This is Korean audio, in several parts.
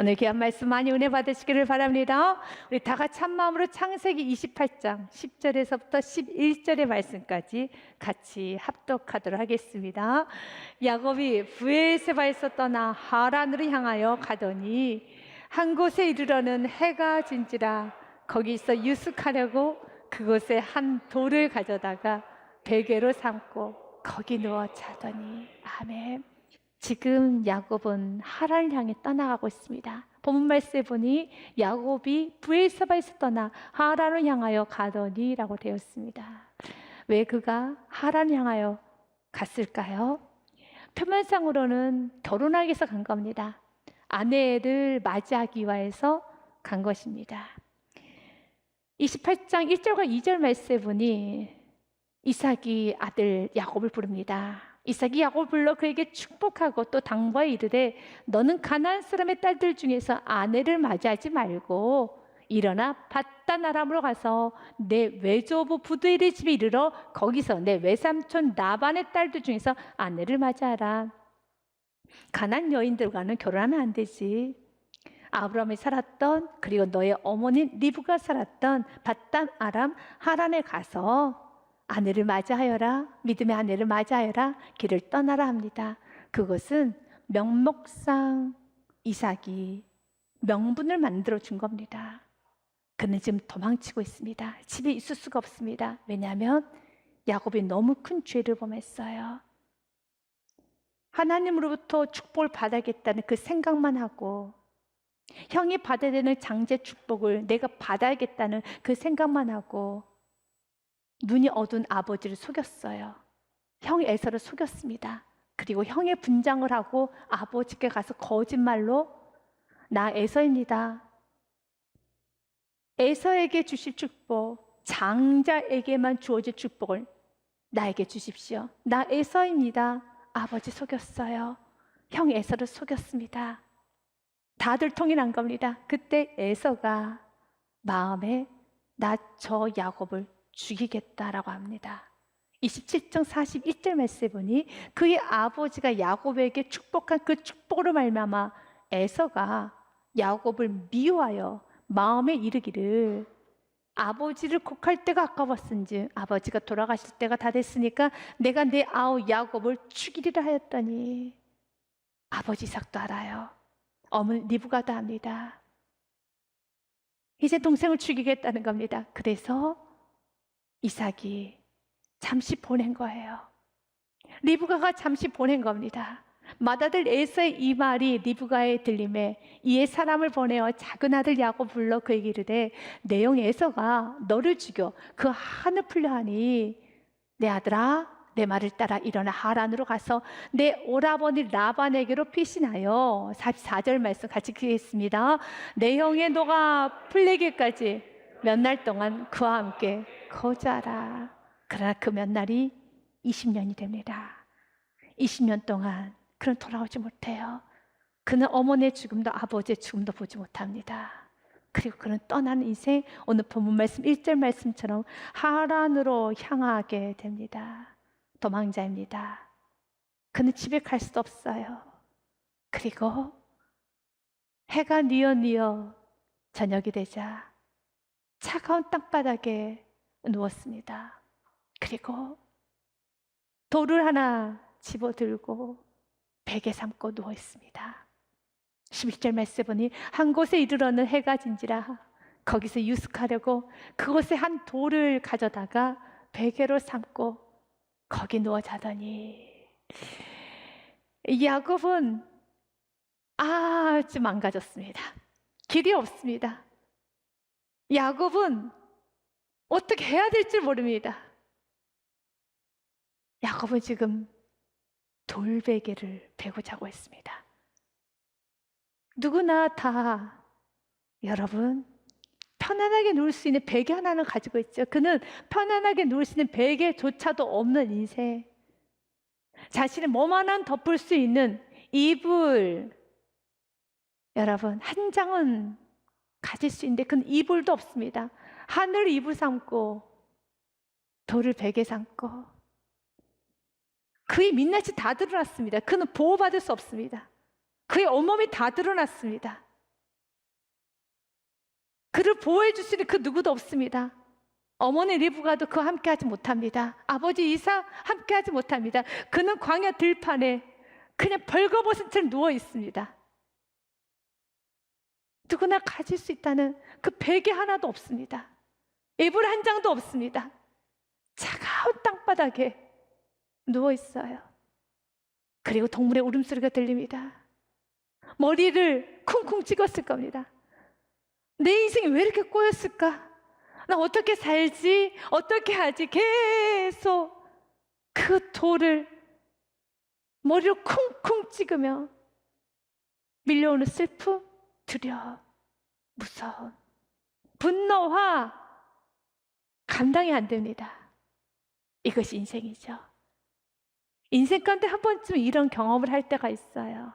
오늘 귀한 말씀 많이 은혜 받으시기를 바랍니다. 우리 다 같이 한 마음으로 창세기 28장 10절에서부터 11절의 말씀까지 같이 합독하도록 하겠습니다. 야곱이 브에르세바에서 떠나 하란으로 향하여 가더니 한 곳에 이르러는 해가 진지라. 거기서 유숙하려고 그곳에 한 돌을 가져다가 베개로 삼고 거기 누워 자더니. 아멘. 지금 야곱은 하란을 향해 떠나가고 있습니다. 본문 말씀에 보니 야곱이 브에르세바에서 떠나 하란을 향하여 가더니 라고 되어 있습니다. 왜 그가 하란을 향하여 갔을까요? 표면상으로는 결혼하기 위해서 간 겁니다. 아내를 맞이하기 위해서 간 것입니다. 28장 1절과 2절 말씀에 보니 이삭이 아들 야곱을 부릅니다. 이삭이 야곱을 불러 그에게 축복하고 또 당부하여 이르되 너는 가나안 사람의 딸들 중에서 아내를 맞이하지 말고 일어나 밧단 아람으로 가서 내 외조부 부두엘의 집에 이르러 거기서 내 외삼촌 라반의 딸들 중에서 아내를 맞이하라. 가나안 여인들과는 결혼하면 안 되지. 아브라함이 살았던, 그리고 너의 어머니 리브가 살았던 밧단 아람 하란에 가서 아내를 맞이하여라. 믿음의 아내를 맞이하여라. 길을 떠나라 합니다. 그것은 명목상 이삭이 명분을 만들어 준 겁니다. 그는 지금 도망치고 있습니다. 집에 있을 수가 없습니다. 왜냐하면 야곱이 너무 큰 죄를 범했어요. 하나님으로부터 축복을 받아야겠다는 그 생각만 하고, 형이 받아야 되는 장제 축복을 내가 받아야겠다는 그 생각만 하고 눈이 어두운 아버지를 속였어요. 형 에서를 속였습니다. 그리고 형의 분장을 하고 아버지께 가서 거짓말로 나 에서입니다. 에서에게 주실 축복, 장자에게만 주어질 축복을 나에게 주십시오. 나 에서입니다. 아버지 속였어요. 형 에서를 속였습니다. 다들 통이 난 겁니다. 그때 에서가 마음에 나 저 야곱을 죽이겠다라고 합니다. 27장 41절 말씀에 보니 그의 아버지가 야곱에게 축복한 그 축복으로 말미암아 에서가 야곱을 미워하여 마음에 이르기를 아버지를 곡할 때가 아까웠은지 아버지가 돌아가실 때가 다 됐으니까 내가 내 아우 야곱을 죽이리라 하였더니 아버지 이삭도 알아요. 어머니 리브가도 합니다. 이제 동생을 죽이겠다는 겁니다. 그래서 이삭이 잠시 보낸 거예요. 리브가가 잠시 보낸 겁니다. 맏아들 에서의 이 말이 리브가의 들림에 이에 사람을 보내어 작은 아들 야곱 불러 그에게 이르되 내 형 에서가 너를 죽여 그 한을 풀려 하니 내 아들아 내 말을 따라 일어나 하란으로 가서 내 오라버니 라반에게로 피신하여 44절 말씀 같이 읽겠습니다. 내 형의 노가 풀리기까지 몇 날 동안 그와 함께 거주하라. 그러나 그 몇 날이 20년이 됩니다. 20년 동안 그는 돌아오지 못해요. 그는 어머니의 죽음도 아버지의 죽음도 보지 못합니다. 그리고 그는 떠나는 인생, 오늘 본문 말씀 1절 말씀처럼 하란으로 향하게 됩니다. 도망자입니다. 그는 집에 갈 수도 없어요. 그리고 해가 뉘어 저녁이 되자 차가운 땅바닥에 누웠습니다. 그리고 돌을 하나 집어들고 베개 삼고 누워 있습니다. 11절 말씀에 보니 한 곳에 이르러는 해가 진지라. 거기서 유숙하려고 그곳에 한 돌을 가져다가 베개로 삼고 거기 누워 자더니 야곱은 아주 망가졌습니다. 길이 없습니다. 야곱은 어떻게 해야 될지 모릅니다. 야곱은 지금 돌베개를 베고 자고 있습니다. 누구나 다 여러분 편안하게 누울 수 있는 베개 하나는 가지고 있죠. 그는 편안하게 누울 수 있는 베개조차도 없는 인생, 자신의 몸 하나는 덮을 수 있는 이불 여러분 한 장은 가질 수 있는데 그는 이불도 없습니다. 하늘 이불 삼고 돌을 베개 삼고 그의 민낯이 다 드러났습니다. 그는 보호받을 수 없습니다. 그의 온몸이 다 드러났습니다. 그를 보호해 주시는 그 누구도 없습니다. 어머니 리브가도 그와 함께하지 못합니다. 아버지 이삭 함께하지 못합니다. 그는 광야 들판에 그냥 벌거벗은 채 누워 있습니다. 누구나 가질 수 있다는 그 베개 하나도 없습니다. 이불 한 장도 없습니다. 차가운 땅바닥에 누워 있어요. 그리고 동물의 울음소리가 들립니다. 머리를 쿵쿵 찍었을 겁니다. 내 인생이 왜 이렇게 꼬였을까? 나 어떻게 살지? 어떻게 하지? 계속 그 돌을 머리로 쿵쿵 찍으며 밀려오는 슬픔, 두려움, 무서움, 분노와 감당이 안 됩니다. 이것이 인생이죠. 인생 가운데 한 번쯤 이런 경험을 할 때가 있어요.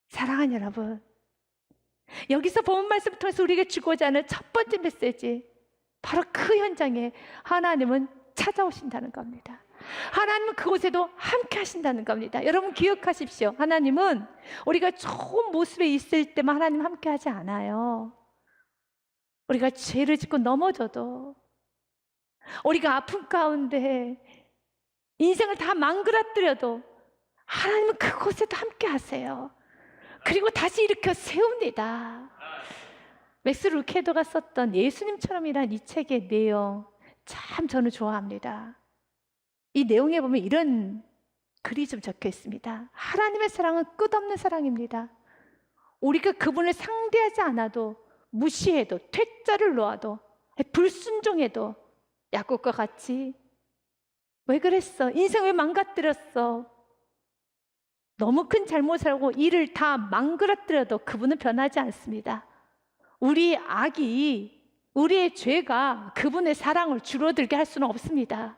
사랑하는 여러분, 여기서 본 말씀을 통해서 우리에게 주고자 하는 첫 번째 메시지, 바로 그 현장에 하나님은 찾아오신다는 겁니다. 하나님은 그곳에도 함께 하신다는 겁니다. 여러분 기억하십시오. 하나님은 우리가 좋은 모습에 있을 때만 하나님 함께 하지 않아요. 우리가 죄를 짓고 넘어져도, 우리가 아픔 가운데 인생을 다 망그러뜨려도 하나님은 그곳에도 함께 하세요. 그리고 다시 일으켜 세웁니다. 맥스 루케도가 썼던 예수님처럼이란 이 책의 내용 참 저는 좋아합니다. 이 내용에 보면 이런 글이 좀 적혀 있습니다. 하나님의 사랑은 끝없는 사랑입니다. 우리가 그분을 상대하지 않아도, 무시해도, 퇴짜를 놓아도, 불순종해도 야곱과 같이 왜 그랬어? 인생 왜 망가뜨렸어? 너무 큰 잘못을 하고 일을 다 망그러뜨려도 그분은 변하지 않습니다. 우리의 악이, 우리의 죄가 그분의 사랑을 줄어들게 할 수는 없습니다.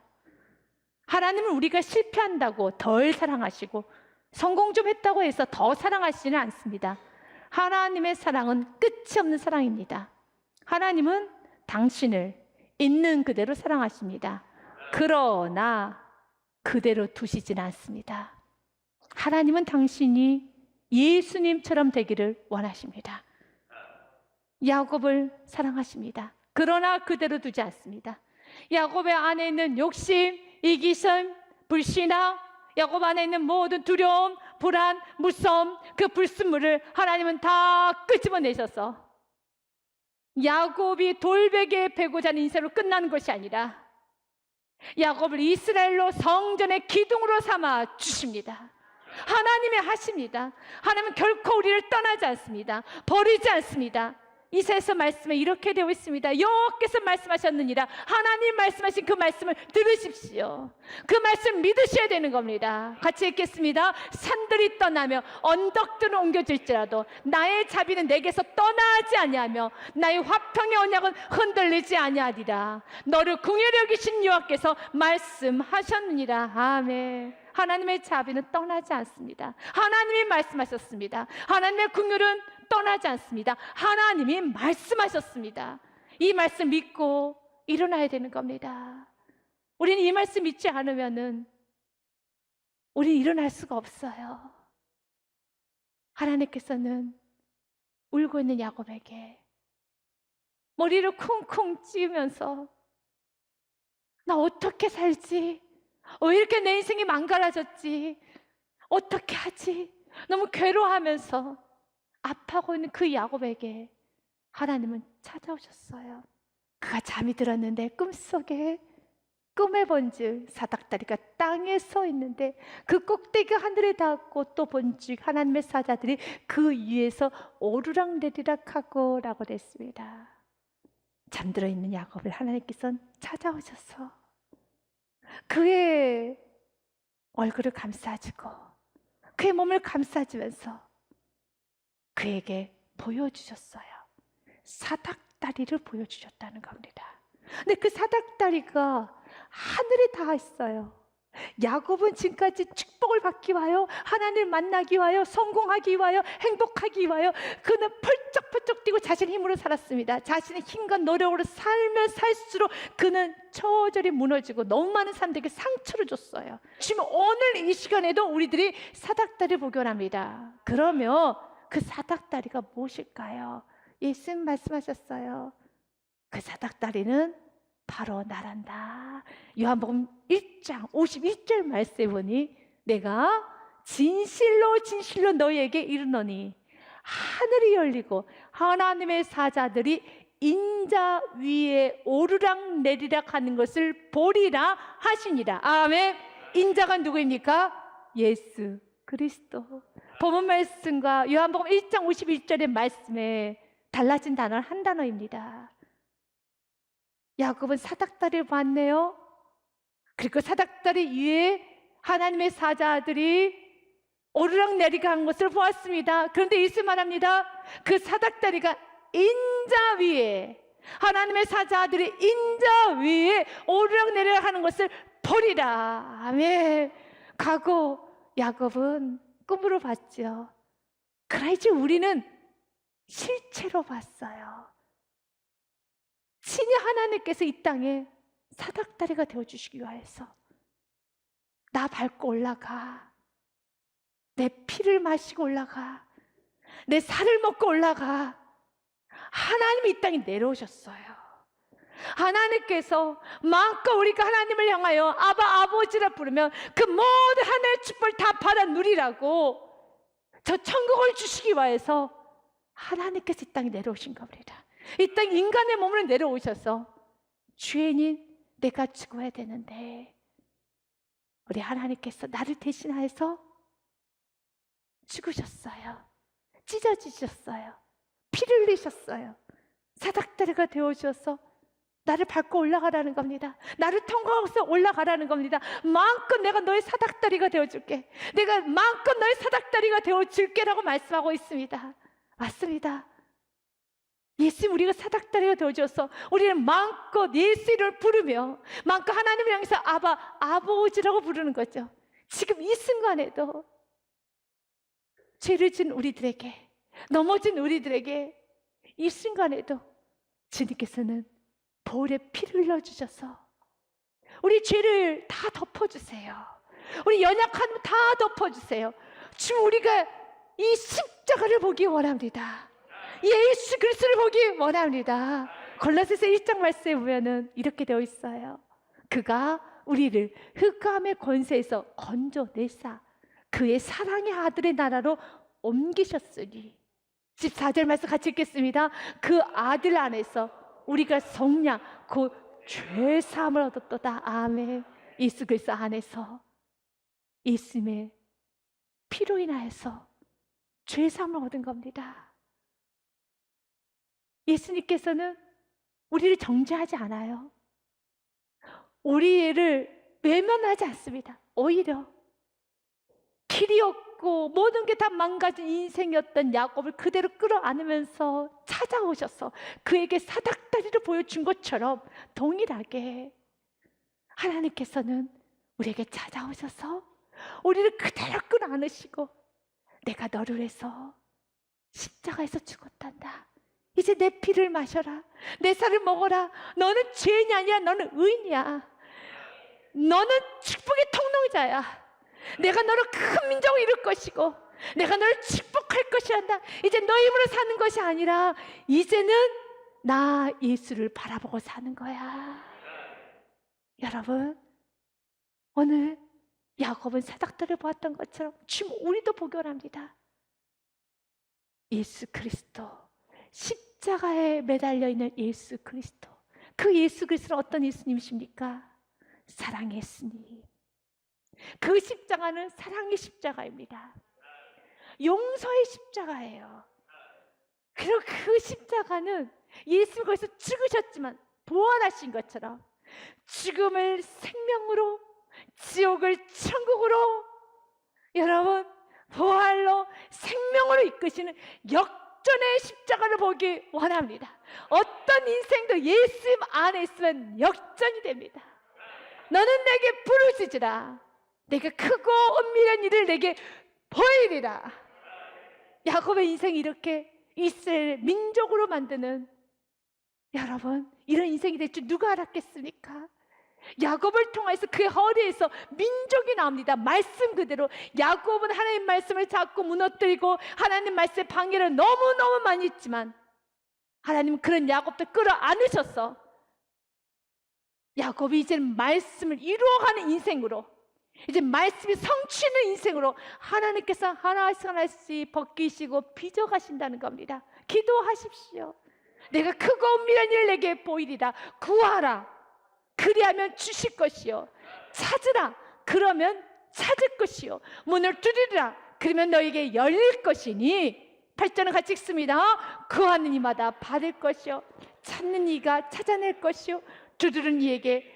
하나님은 우리가 실패한다고 덜 사랑하시고 성공 좀 했다고 해서 더 사랑하시지는 않습니다. 하나님의 사랑은 끝이 없는 사랑입니다. 하나님은 당신을 있는 그대로 사랑하십니다. 그러나 그대로 두시지는 않습니다. 하나님은 당신이 예수님처럼 되기를 원하십니다. 야곱을 사랑하십니다. 그러나 그대로 두지 않습니다. 야곱의 안에 있는 욕심, 이기심, 불신앙, 야곱 안에 있는 모든 두려움, 불안, 무서움, 그 불순물을 하나님은 다 끄집어내셔서 야곱이 돌베개에 베고 자는 인생으로 끝나는 것이 아니라 야곱을 이스라엘로 성전의 기둥으로 삼아 주십니다. 하나님이 하십니다. 하나님은 결코 우리를 떠나지 않습니다. 버리지 않습니다. 이사야서 말씀에 이렇게 되어 있습니다. 여호와께서 말씀하셨느니라. 하나님 말씀하신 그 말씀을 들으십시오. 그 말씀 믿으셔야 되는 겁니다. 같이 읽겠습니다. 산들이 떠나며 언덕들은 옮겨질지라도 나의 자비는 내게서 떠나지 아니하며 나의 화평의 언약은 흔들리지 아니하리라. 너를 긍휼히 여기신 여호와께서 말씀하셨느니라. 아멘. 하나님의 자비는 떠나지 않습니다. 하나님이 말씀하셨습니다. 하나님의 긍휼은 떠나지 않습니다. 하나님이 말씀하셨습니다. 이 말씀 믿고 일어나야 되는 겁니다. 우리는 이 말씀 믿지 않으면은 우리는 일어날 수가 없어요. 하나님께서는 울고 있는 야곱에게 머리를 쿵쿵 찌우면서 나 어떻게 살지? 왜 이렇게 내 인생이 망가져졌지? 어떻게 하지? 너무 괴로워하면서 아파하고 있는 그 야곱에게 하나님은 찾아오셨어요. 그가 잠이 들었는데 꿈속에 꿈에 본즉 사닥다리가 땅에 서 있는데 그 꼭대기가 하늘에 닿았고 또 본즉 하나님의 사자들이 그 위에서 오르락내리락 하고 라고 됐습니다. 잠들어 있는 야곱을 하나님께서는 찾아오셔서 그의 얼굴을 감싸주고 그의 몸을 감싸주면서 그에게 보여주셨어요. 사닥다리를 보여주셨다는 겁니다. 근데 그 사닥다리가 하늘에 닿아 있어요. 야곱은 지금까지 축복을 받기 위하여, 하나님을 만나기 위하여, 성공하기 위하여, 행복하기 위하여 그는 펄쩍펄쩍 뛰고 자신의 힘으로 살았습니다. 자신의 힘과 노력으로 살면 살수록 그는 처절히 무너지고 너무 많은 사람들에게 상처를 줬어요. 지금 오늘 이 시간에도 우리들이 사닥다리를 보게 합니다. 그러면 그 사닥다리가 무엇일까요? 예수님 말씀하셨어요. 그 사닥다리는 바로 나란다. 요한복음 1장 51절 말씀에 보니 내가 진실로 진실로 너희에게 이르노니 하늘이 열리고 하나님의 사자들이 인자 위에 오르락 내리락 하는 것을 보리라 하시니라. 아멘. 인자가 누구입니까? 예수 그리스도. 본문 말씀과 요한복음 1장 51절의 말씀에 달라진 단어는 한 단어입니다. 야곱은 사닥다리를 봤네요. 그리고 사닥다리 위에 하나님의 사자들이 오르락 내리락 한 것을 보았습니다. 그런데 예수 말합니다. 그 사닥다리가 인자 위에, 하나님의 사자들이 인자 위에 오르락 내리락 하는 것을 보리라. 아멘. 가고 야곱은 꿈으로 봤죠. 그러나 이제 우리는 실체로 봤어요. 친히 하나님께서 이 땅에 사닥다리가 되어주시기 위해서 나 밟고 올라가, 내 피를 마시고 올라가, 내 살을 먹고 올라가. 하나님이 이 땅에 내려오셨어요. 하나님께서 마음껏 우리가 하나님을 향하여 아바 아버지라 부르면 그 모든 하나님의 축복을 다 받아 누리라고 저 천국을 주시기 위해서 하나님께서 이 땅에 내려오신 겁니다. 이 땅 인간의 몸으로 내려오셔서 주인인 내가 죽어야 되는데 우리 하나님께서 나를 대신하여서 죽으셨어요. 찢어지셨어요. 피를 흘리셨어요. 사닥다리가 되어주셔서 나를 밟고 올라가라는 겁니다. 나를 통과해서 올라가라는 겁니다. 마음껏 내가 너의 사닥다리가 되어줄게. 내가 마음껏 너의 사닥다리가 되어줄게라고 말씀하고 있습니다. 맞습니다. 예수 우리가 사닥다리가 되어줘서 우리는 마음껏 예수 이름을 부르며 마음껏 하나님을 향해서 아바 아버지라고 부르는 거죠. 지금 이 순간에도 죄를 진 우리들에게, 넘어진 우리들에게 이 순간에도 주님께서는 보혈의 피를 흘려주셔서 우리 죄를 다 덮어주세요. 우리 연약함 다 덮어주세요. 지금 우리가 이 십자가를 보기 원합니다. 예수 그리스도를 보기 원합니다. 골로새서 1장 말씀에 보면은 이렇게 되어 있어요. 그가 우리를 흑암의 권세에서 건져내사 그의 사랑의 아들의 나라로 옮기셨으니 14절 말씀 같이 읽겠습니다. 그 아들 안에서 우리가 성량 곧 죄사함을 얻었도다. 아멘. 예수 그리스도 안에서 예수님의 피로 인하여서 죄사함을 얻은 겁니다. 예수님께서는 우리를 정죄하지 않아요. 우리를 외면하지 않습니다. 오히려 길이 없고 모든 게 다 망가진 인생이었던 야곱을 그대로 끌어안으면서 찾아오셔서 그에게 사닥다리를 보여준 것처럼 동일하게 하나님께서는 우리에게 찾아오셔서 우리를 그대로 끌어안으시고 내가 너를 위해서 십자가에서 죽었단다. 이제 내 피를 마셔라. 내 살을 먹어라. 너는 죄인이 아니야. 너는 의인이야. 너는 축복의 통로자야. 내가 너를 큰 민족을 이룰 것이고 내가 너를 축복할 것이란다. 이제 너 힘으로 사는 것이 아니라 이제는 나 예수를 바라보고 사는 거야. 여러분, 오늘 야곱은 사닥다리를 보았던 것처럼 지금 우리도 보기 원합니다. 예수 그리스도, 십자가에 매달려 있는 예수 그리스도. 그 예수 그리스도는 어떤 예수님이십니까? 사랑의 예수님. 그 십자가는 사랑의 십자가입니다. 용서의 십자가예요. 그리고 그 십자가는 예수가 거기서 죽으셨지만 부활하신 것처럼 죽음을 생명으로, 지옥을 천국으로, 여러분 부활로 생명으로 이끄시는 역전의 십자가를 보기 원합니다. 어떤 인생도 예수 안에 있으면 역전이 됩니다. 너는 내게 부르짖으라. 내가 크고 은밀한 일을 내게 보이리라. 야곱의 인생이 이렇게 이스라엘 민족으로 만드는, 여러분 이런 인생이 될 줄 누가 알았겠습니까? 야곱을 통해서 그의 허리에서 민족이 나옵니다. 말씀 그대로. 야곱은 하나님 말씀을 잡고 무너뜨리고 하나님 말씀의 방해를 너무너무 많이 했지만 하나님은 그런 야곱도 끌어안으셔서 야곱이 이제 말씀을 이루어가는 인생으로, 이제 말씀이 성취는 인생으로 하나님께서 하나씩 하나씩 벗기시고 빚어가신다는 겁니다. 기도하십시오. 내가 크고 은밀한 일을 내게 보이리라. 구하라, 그리하면 주실 것이요. 찾으라, 그러면 찾을 것이요. 문을 두드리라, 그러면 너에게 열릴 것이니. 8절은 같이 읽습니다. 구하는 이마다 받을 것이요, 찾는 이가 찾아낼 것이요, 두드리는 이에게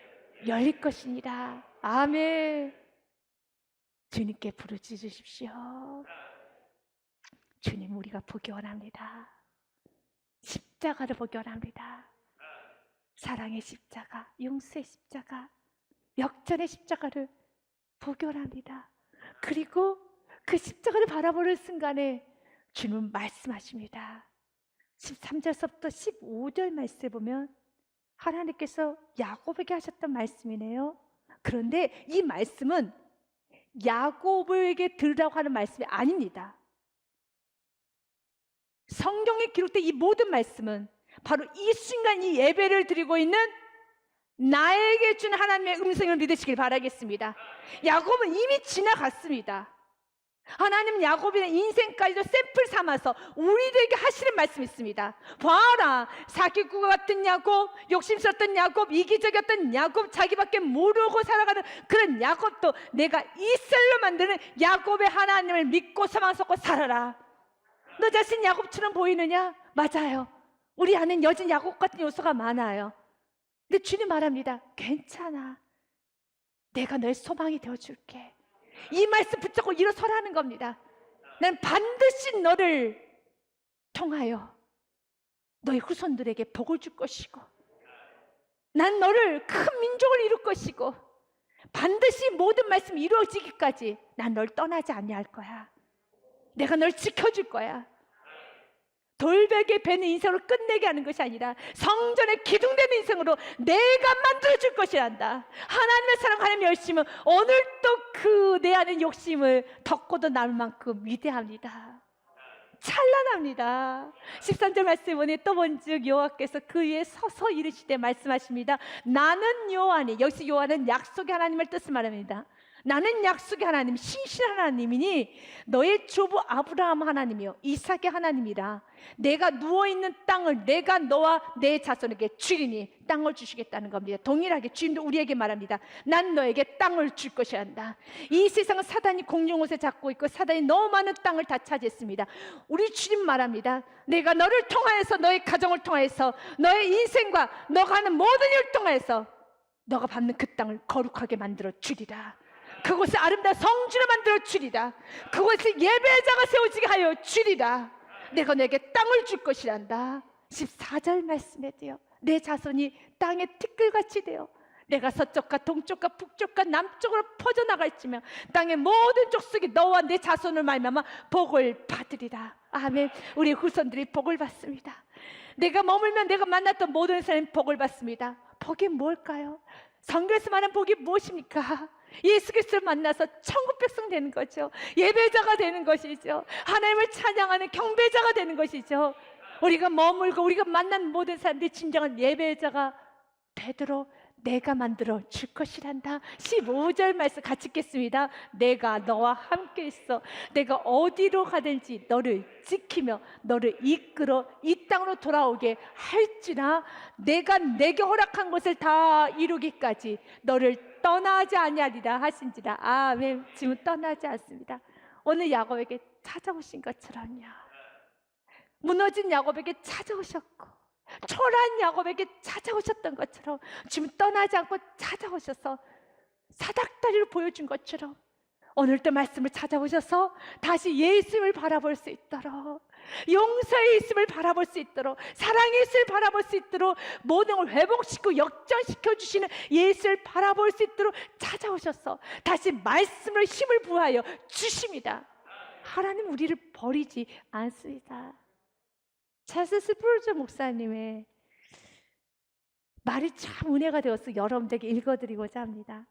열릴 것이니라. 아멘. 주님께 부르짖으십시오. 주님, 우리가 보기 원합니다. 십자가를 보기 원합니다. 사랑의 십자가, 용서의 십자가, 역전의 십자가를 보기 원합니다. 그리고 그 십자가를 바라보는 순간에 주님은 말씀하십니다. 13절서부터 15절 말씀을 보면 하나님께서 야곱에게 하셨던 말씀이네요. 그런데 이 말씀은 야곱에게 들으라고 하는 말씀이 아닙니다. 성경에 기록된 이 모든 말씀은 바로 이 순간 이 예배를 드리고 있는 나에게 준 하나님의 음성을 믿으시길 바라겠습니다. 야곱은 이미 지나갔습니다. 하나님은 야곱의 인생까지도 샘플 삼아서 우리들에게 하시는 말씀이 있습니다. 봐라, 사기꾼과 같은 야곱, 욕심스럽던 야곱, 이기적이었던 야곱, 자기밖에 모르고 살아가는 그런 야곱도 내가 이스라엘로 만드는 야곱의 하나님을 믿고 소망 쏟고 살아라. 너 자신 야곱처럼 보이느냐? 맞아요. 우리 안엔 여전 야곱 같은 요소가 많아요. 근데 주님 말합니다. 괜찮아, 내가 너의 소망이 되어줄게. 이 말씀 붙잡고 일어서라는 겁니다. 난 반드시 너를 통하여 너의 후손들에게 복을 줄 것이고, 난 너를 큰 민족을 이룰 것이고, 반드시 모든 말씀이 이루어지기까지 난 널 떠나지 아니할 거야. 내가 널 지켜줄 거야. 돌벽에 베는 인생으로 끝내게 하는 것이 아니라 성전에 기둥되는 인생으로 내가 만들어줄 것이란다. 하나님의 사랑, 하나님의 열심은 오늘도 그 내 안의 욕심을 덮고도 남을 만큼 위대합니다. 찬란합니다. 13절 말씀에 보니 또 본즉 여호와께서 그 위에 서서 이르시되 말씀하십니다. 나는 여호와니, 여기서 여호와는 약속의 하나님을 뜻을 말합니다. 나는 약속의 하나님, 신실한 하나님이니 너의 조부 아브라함 하나님이요 이삭의 하나님이라. 내가 누워있는 땅을 내가 너와 내 자손에게 주리니, 땅을 주시겠다는 겁니다. 동일하게 주님도 우리에게 말합니다. 난 너에게 땅을 줄 것이란다. 이 세상은 사단이 공룡옷에 잡고 있고 사단이 너무 많은 땅을 다 차지했습니다. 우리 주님 말합니다. 내가 너를 통하여서, 너의 가정을 통하여서, 너의 인생과 너가 하는 모든 일을 통하여서 너가 받는 그 땅을 거룩하게 만들어 주리라. 그곳에 아름다운 성지를 만들어 주리라. 그곳에 예배자가 세워지게 하여 주리라. 내가 너에게 땅을 줄 것이란다. 14절 말씀에도요, 내 자손이 땅의 티끌같이 되어 내가 서쪽과 동쪽과 북쪽과 남쪽으로 퍼져나갈지며 땅의 모든 족속이 너와 내 자손을 말미암아 복을 받으리라. 아멘. 우리 후손들이 복을 받습니다. 내가 머물면 내가 만났던 모든 사람이 복을 받습니다. 복이 뭘까요? 성경에서 말하는 복이 무엇입니까? 예수 그리스도를 만나서 천국 백성 되는 거죠. 예배자가 되는 것이죠. 하나님을 찬양하는 경배자가 되는 것이죠. 우리가 머물고 우리가 만난 모든 사람들이 진정한 예배자가 되도록 내가 만들어 줄 것이란다. 15절 말씀 같이 읽겠습니다. 내가 너와 함께 있어 내가 어디로 가든지 너를 지키며 너를 이끌어 이 땅으로 돌아오게 할지라. 내가 내게 허락한 것을 다 이루기까지 너를 떠나지 아니하리라 하신지라. 아멘. 지금 떠나지 않습니다. 오늘 야곱에게 찾아오신 것처럼요, 무너진 야곱에게 찾아오셨고 초라한 야곱에게 찾아오셨던 것처럼 지금 떠나지 않고 찾아오셔서 사닥다리를 보여준 것처럼 오늘도 말씀을 찾아오셔서 다시 예수님을 바라볼 수 있도록, 용서의 예수님을 바라볼 수 있도록, 사랑의 예수를 바라볼 수 있도록, 모든 걸 회복시키고 역전시켜 주시는 예수를 바라볼 수 있도록 찾아오셔서 다시 말씀을 힘을 부하여 주십니다. 하나님 우리를 버리지 않습니다. 찰스 스프루저 목사님의 말이 참 은혜가 되어서 여러분들에게 읽어드리고자 합니다.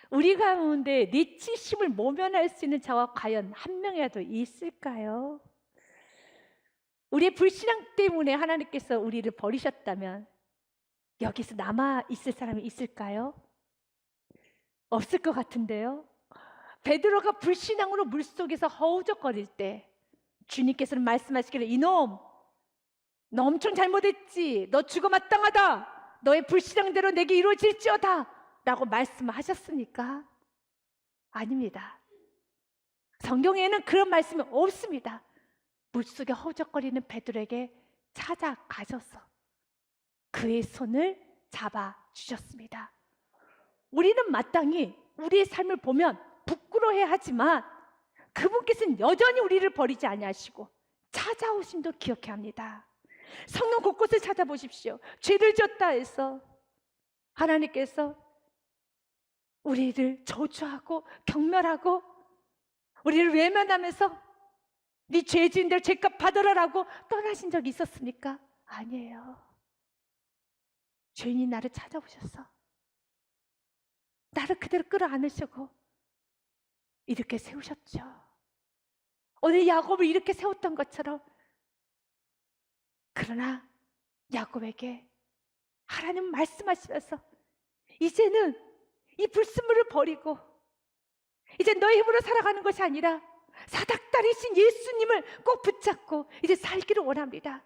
우리 가운데 네 치심을 모면할 수 있는 자가 과연 한 명이라도 있을까요? 우리의 불신앙 때문에 하나님께서 우리를 버리셨다면 여기서 남아 있을 사람이 있을까요? 없을 것 같은데요. 베드로가 불신앙으로 물속에서 허우적거릴 때 주님께서는 말씀하시기를, 이놈, 너 엄청 잘못했지. 너 죽어 마땅하다. 너의 불신앙대로 내게 이루어질지어다 라고 말씀하셨습니까? 아닙니다. 성경에는 그런 말씀이 없습니다. 물속에 허우적거리는 베드로에게 찾아가셔서 그의 손을 잡아주셨습니다. 우리는 마땅히 우리의 삶을 보면 부끄러워해야 하지만 그분께서는 여전히 우리를 버리지 아니하시고 찾아오심도 기억해야 합니다. 성경 곳곳을 찾아보십시오. 죄를 지었다 해서 하나님께서 우리를 저주하고 경멸하고 우리를 외면하면서 네 죄 지은 대로 죄값 받으라라고 떠나신 적이 있었습니까? 아니에요. 죄인이 나를 찾아오셔서 나를 그대로 끌어안으시고 이렇게 세우셨죠. 오늘 야곱을 이렇게 세웠던 것처럼, 그러나 야곱에게 하나님 말씀하시면서 이제는 이 불순물을 버리고 이제 너의 힘으로 살아가는 것이 아니라 사닥다리신 예수님을 꼭 붙잡고 이제 살기를 원합니다.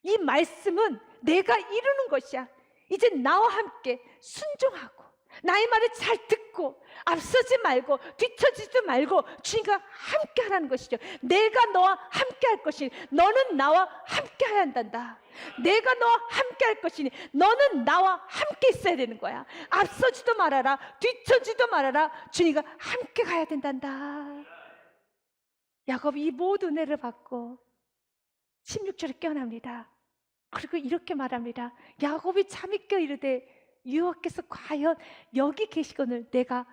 이 말씀은 내가 이루는 것이야. 이제 나와 함께 순종하고 나의 말을 잘 듣고 앞서지 말고 뒤처지지 말고 주님과 함께 하라는 것이죠. 내가 너와 함께 할 것이니 너는 나와 함께 해야 한단다. 내가 너와 함께 할 것이니 너는 나와 함께 있어야 되는 거야. 앞서지도 말아라, 뒤처지도 말아라. 주님과 함께 가야 된단다. 야곱이 이 모든 은혜를 받고 16절에 깨어납니다. 그리고 이렇게 말합니다. 야곱이 잠입겨 이르되 여호와께서 과연 여기 계시거늘 내가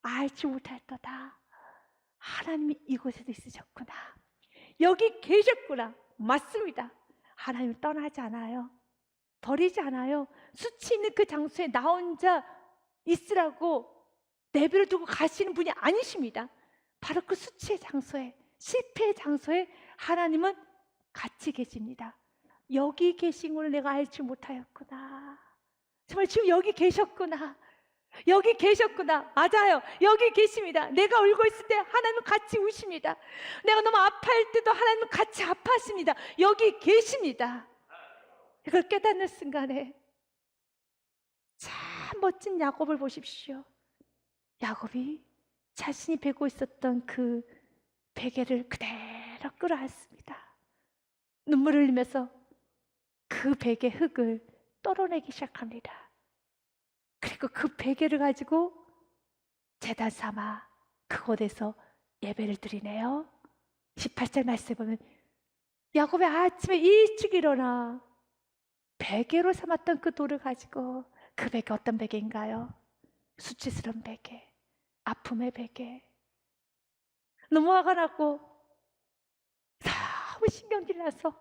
알지 못할도다. 하나님이 이곳에도 있으셨구나. 여기 계셨구나. 맞습니다. 하나님은 떠나지 않아요. 버리지 않아요. 수치 있는 그 장소에 나 혼자 있으라고 내버려 두고 가시는 분이 아니십니다. 바로 그 수치의 장소에, 실패의 장소에 하나님은 같이 계십니다. 여기 계신 걸 내가 알지 못하였구나. 정말 지금 여기 계셨구나. 여기 계셨구나. 맞아요. 여기 계십니다. 내가 울고 있을 때 하나님은 같이 우십니다. 내가 너무 아파할 때도 하나님은 같이 아파하십니다. 여기 계십니다. 이걸 깨닫는 순간에 참 멋진 야곱을 보십시오. 야곱이 자신이 베고 있었던 그 베개를 그대로 끌어안습니다. 눈물을 흘리면서 그 베개 흙을 떨어내기 시작합니다. 그리고 그 베개를 가지고 제단 삼아 그곳에서 예배를 드리네요. 18절 말씀에 보면 야곱이 아침에 일찍 일어나 베개로 삼았던 그 돌을 가지고, 그 베개 어떤 베개인가요? 수치스러운 베개, 아픔의 베개. 너무 화가 나고 너무 신경질 나서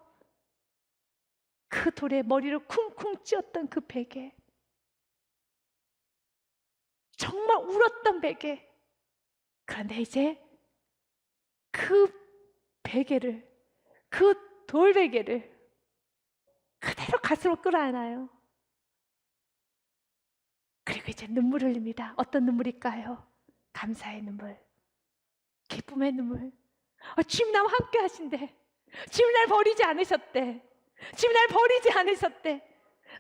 그 돌에 머리를 쿵쿵 찧었던 그 베개, 정말 울었던 베개. 그런데 이제 그 베개를, 그 돌베개를 그대로 가슴으로 끌어안아요. 그리고 이제 눈물을 흘립니다. 어떤 눈물일까요? 감사의 눈물, 기쁨의 눈물. 주님 나와 함께 하신대. 주님 날 버리지 않으셨대. 주님 날 버리지 않으셨대.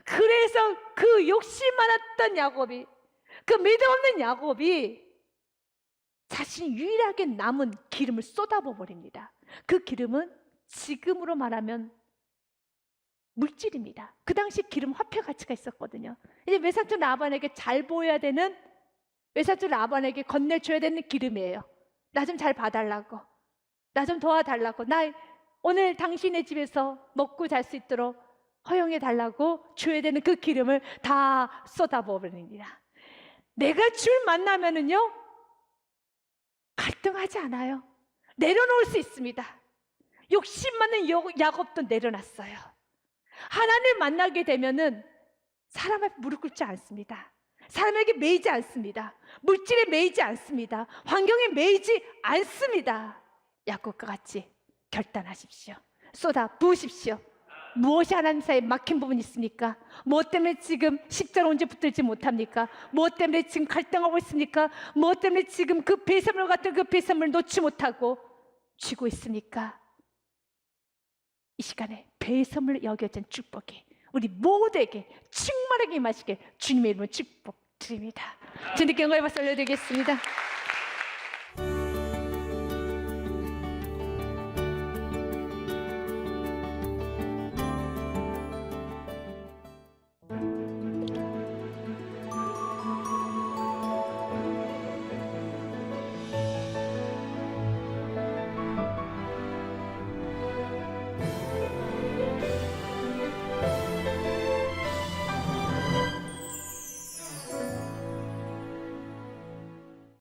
그래서 그 욕심 많았던 야곱이, 그 믿음 없는 야곱이 자신이 유일하게 남은 기름을 쏟아부어 버립니다. 그 기름은 지금으로 말하면 물질입니다. 그 당시 기름 화폐 가치가 있었거든요. 이제 외삼촌 라반에게 잘 보여야 되는, 외삼촌 라반에게 건네줘야 되는 기름이에요. 나 좀 잘 봐달라고, 나 좀 도와달라고, 나 오늘 당신의 집에서 먹고 잘 수 있도록 허용해 달라고 줘야 되는 그 기름을 다 쏟아부어 버립니다. 내가 주를 만나면은요 갈등하지 않아요. 내려놓을 수 있습니다. 욕심 많은 야곱도 내려놨어요. 하나님을 만나게 되면은 사람 앞에 무릎 꿇지 않습니다. 사람에게 매이지 않습니다. 물질에 매이지 않습니다. 환경에 매이지 않습니다. 야곱과 같이 결단하십시오. 쏟아 부으십시오. 무엇이 하나님 사이에 막힌 부분이 있습니까? 무엇 때문에 지금 십자로 언제 붙들지 못합니까? 무엇 때문에 지금 갈등하고 있습니까? 무엇 때문에 지금 그 배설물 같은 그 배설물을 놓지 못하고 쥐고 있습니까? 이 시간에 배설물로 여겨진 축복이 우리 모두에게 충만하게 임하시게 주님의 이름으로 축복드립니다. 주님께 영광의 박수 올려드리겠습니다.